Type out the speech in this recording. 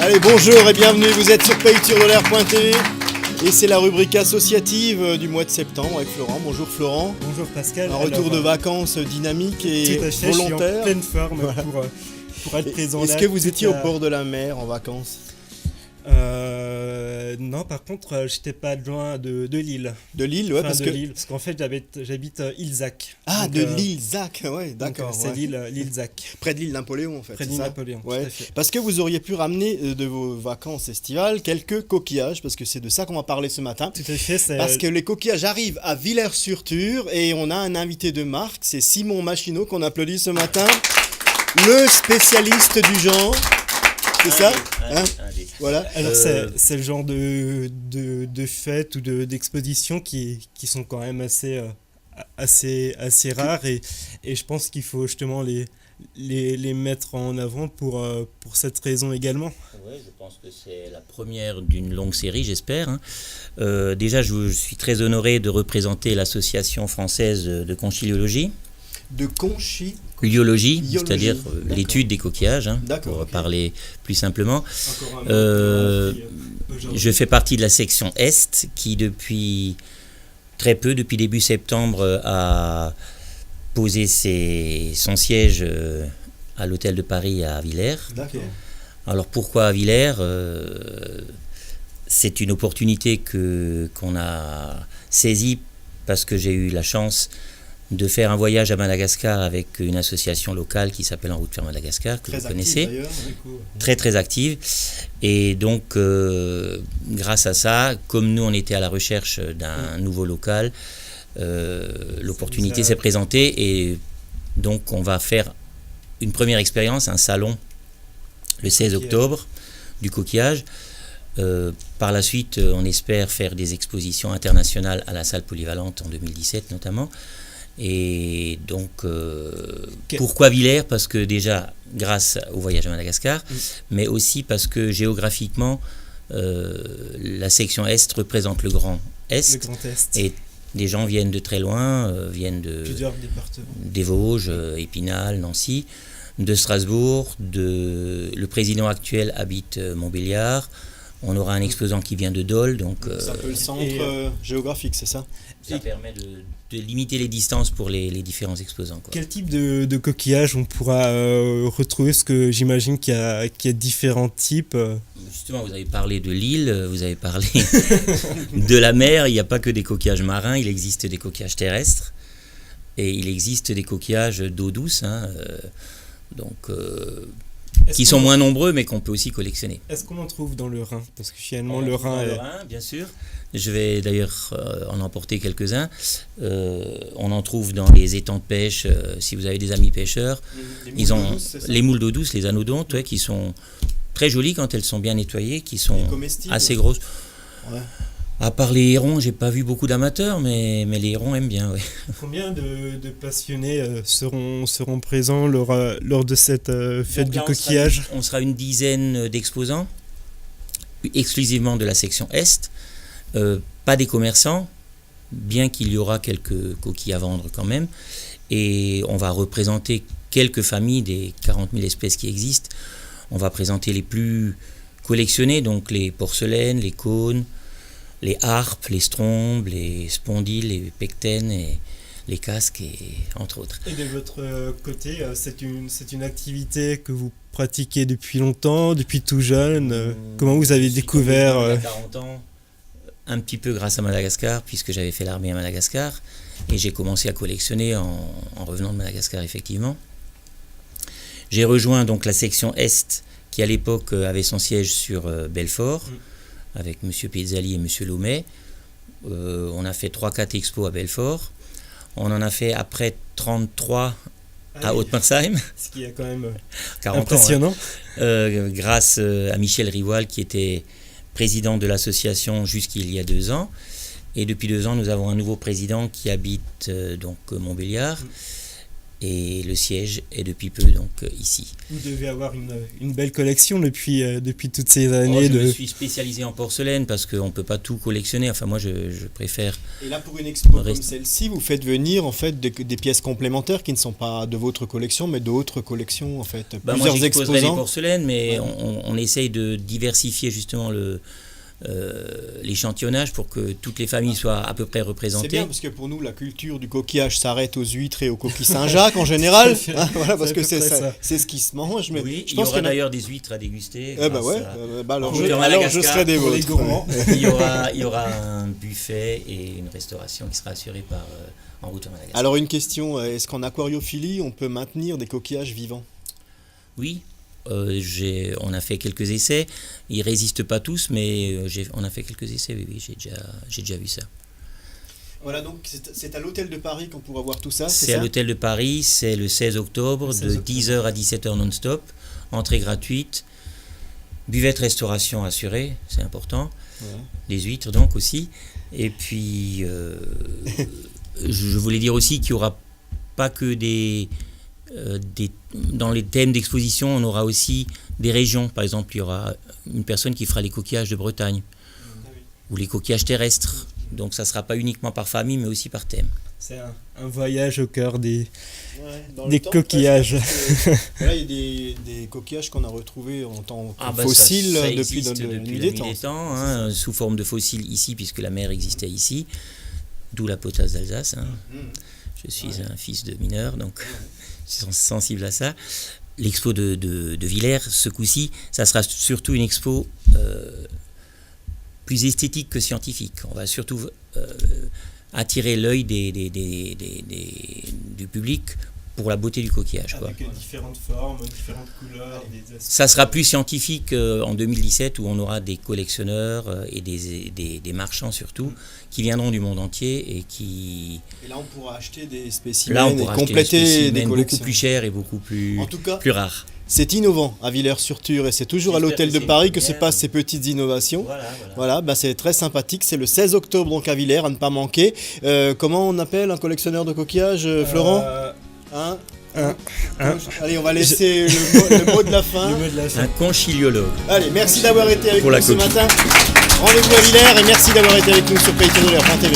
Allez, bonjour et bienvenue, vous êtes sur payturelair.tv et c'est la rubrique associative du mois de septembre avec Florent. Bonjour Florent. Bonjour Pascal. Un retour de vacances dynamique et tout à fait, volontaire. Je suis en pleine forme Voilà. pour être présent là. Est-ce que vous étiez au bord de la mer en vacances ? Non, par contre, j'étais pas loin de Lille. De Lille, ouais, Enfin, parce de que... Lille, parce qu'en fait, j'habite Ilzac. Ah, Donc, de l'Ilzac, ouais, d'accord. C'est ouais. l'Ilzac. Près de l'île Napoléon, en fait. Près de c'est l'île ça Napoléon, ouais. tout à fait. Parce que vous auriez pu ramener de vos vacances estivales quelques coquillages, parce que c'est de ça qu'on va parler ce matin. Tout à fait. Parce que les coquillages arrivent à Villers-sur-Thur et on a un invité de marque, c'est Simon Machineau qu'on applaudit ce matin, le spécialiste du genre. C'est ça hein Voilà. Alors c'est le genre de fêtes ou d'expositions qui sont quand même assez rares et je pense qu'il faut justement les mettre en avant pour cette raison également. Oui, je pense que c'est la première d'une longue série, j'espère. Déjà, je suis très honoré de représenter l'association française de conchiliologie. De Conchiliologie, c'est-à-dire l'étude des coquillages, pour parler plus simplement. Je fais partie de la section Est qui depuis début septembre, a posé son siège à l'hôtel de Paris à Villers. D'accord. Alors pourquoi à Villers ? C'est une opportunité qu'on a saisie parce que j'ai eu la chance de faire un voyage à Madagascar avec une association locale qui s'appelle En route vers Madagascar, que vous connaissez, très très active. Et donc, grâce à ça, comme nous on était à la recherche d'un nouveau local, l'opportunité s'est présentée et donc on va faire une première expérience, un salon le 16 octobre du coquillage. Par la suite, on espère faire des expositions internationales à la salle polyvalente en 2017 notamment. Et donc, pourquoi Villers ? Parce que déjà, grâce au voyage à Madagascar, mais aussi parce que géographiquement, la section Est représente le Grand Est. Le Grand Est. Et des gens viennent de très loin, viennent de plusieurs départements. Des Vosges, Épinal, Nancy, de Strasbourg, le président actuel habite Montbéliard. On aura un exposant qui vient de Dole. Donc, c'est un peu le centre géographique, c'est ça ? Ça permet de limiter les distances pour les différents exposants. Quel type de coquillage on pourra retrouver ? Parce que j'imagine qu'il y a différents types. Justement, vous avez parlé de l'île, vous avez parlé de la mer. Il n'y a pas que des coquillages marins, il existe des coquillages terrestres. Et il existe des coquillages d'eau douce, qui sont moins nombreux, mais qu'on peut aussi collectionner. Est-ce qu'on en trouve dans le Rhin ? Parce que finalement, le Rhin bien sûr. Je vais d'ailleurs en emporter quelques-uns. On en trouve dans les étangs de pêche. Si vous avez des amis pêcheurs, ils ont les moules d'eau douce, les anodontes, qui sont très jolies quand elles sont bien nettoyées, qui sont assez grosses. Ouais. À part les hérons, j'ai pas vu beaucoup d'amateurs, mais les hérons aiment bien. Ouais. Combien de passionnés seront présents lors de cette fête du coquillage ? On sera une dizaine d'exposants, exclusivement de la section Est. Pas des commerçants, bien qu'il y aura quelques coquilles à vendre quand même. Et on va représenter quelques familles des 40 000 espèces qui existent. On va présenter les plus collectionnés, donc les porcelaines, les cônes, les harpes, les strombes, les spondyles, les pectènes et les casques, et entre autres. Et de votre côté, c'est une activité que vous pratiquez depuis longtemps, depuis tout jeune. Comment vous avez découvert Il y a 40 ans, un petit peu grâce à Madagascar, puisque j'avais fait l'armée à Madagascar, et j'ai commencé à collectionner en revenant de Madagascar, effectivement. J'ai rejoint donc la section Est, qui à l'époque avait son siège sur Belfort, avec M. Pizzali et M. Loumet. On a fait 3-4 expos à Belfort. On en a fait après 33 à Haute-Mersheim. Ce qui est quand même 40 impressionnant. Ans, grâce à Michel Rivoal, qui était président de l'association jusqu'il y a 2 ans. Et depuis 2 ans, nous avons un nouveau président qui habite donc Montbéliard. et le siège est depuis peu donc ici. Vous devez avoir une belle collection depuis toutes ces Oh, années. je me suis spécialisé en porcelaine parce qu'on ne peut pas tout collectionner. Enfin, moi, je préfère... Et là, pour une expo comme Reste- celle-ci, vous faites venir en fait des pièces complémentaires qui ne sont pas de votre collection, mais d'autres collections en fait. Bah, moi, Plusieurs j'exposerai les exposants. porcelaines, mais Ouais. on essaye de diversifier justement l'échantillonnage pour que toutes les familles soient à peu près C'est représentées. bien parce que pour nous, la culture du coquillage s'arrête aux huîtres et aux coquilles Saint-Jacques en général. Hein, voilà, parce C'est à que peu c'est près ça, ça. c'est ce qui se mange. Mais Oui, je il y pense aura qu'il y en a- d'ailleurs des huîtres à déguster. Eh bah grâce ouais, à- alors, En je, route en alors je Madagascar, serai des pour les vôtres. gourmands. il y aura un buffet et une restauration qui sera assurée par En route en Madagascar. Alors une question, est-ce qu'en aquariophilie, on peut maintenir des coquillages vivants? Oui, on a fait quelques essais. Ils résistent pas tous, mais on a fait quelques essais. Oui, j'ai déjà vu ça. Voilà, donc c'est à l'hôtel de Paris qu'on pourra voir tout ça, C'est à ça l'hôtel de Paris, c'est le 16 octobre, Le 16 de octobre. 10h à 17h non-stop, entrée gratuite, buvette restauration assurée, c'est important, Ouais. les huîtres donc aussi. Et puis, je voulais dire aussi qu'il n'y aura pas que dans les thèmes d'exposition, on aura aussi des régions. Par exemple, il y aura une personne qui fera les coquillages de Bretagne ou les coquillages terrestres. Donc ça ne sera pas uniquement par famille, mais aussi par thème. C'est un voyage au cœur des Dans Des le temps, coquillages. presque, parce que là, il y a des coquillages qu'on a retrouvés en tant que fossiles ça depuis existe la depuis nuit la des nuit temps. des temps, hein, sous forme de fossiles ici, puisque la mer existait ici, d'où la potasse d'Alsace. Hein. Mmh. Je suis un fils de mineur, donc je suis sensible à ça. L'expo de Villers, ce coup-ci, ça sera surtout une expo plus esthétique que scientifique. On va surtout attirer l'œil du public pour la beauté du coquillage. Quoi. avec différentes formes, différentes couleurs, des aspects. Ça sera plus scientifique en 2017 où on aura des collectionneurs et des marchands surtout qui viendront du monde entier et qui... Et là, on pourra acheter des spécimens Là, on et pourra acheter compléter des des spécimens beaucoup collections. plus chers et beaucoup plus, En tout cas, plus rares. c'est innovant à Villers-sur-Tur et c'est toujours à J'espère l'hôtel que de c'est Paris une que se première. passent ces petites innovations. Voilà. Voilà, bah c'est très sympathique. C'est le 16 octobre donc à Villers, à ne pas manquer. Comment on appelle un collectionneur de coquillages, Florent Hein Allez, on va laisser le mot de la fin. Le mot de la fin. Un conchiliologue. Allez, merci d'avoir été avec Pour nous la ce coquille. matin. Rendez-vous à Villers et merci d'avoir été avec nous sur paytonolaire.tv.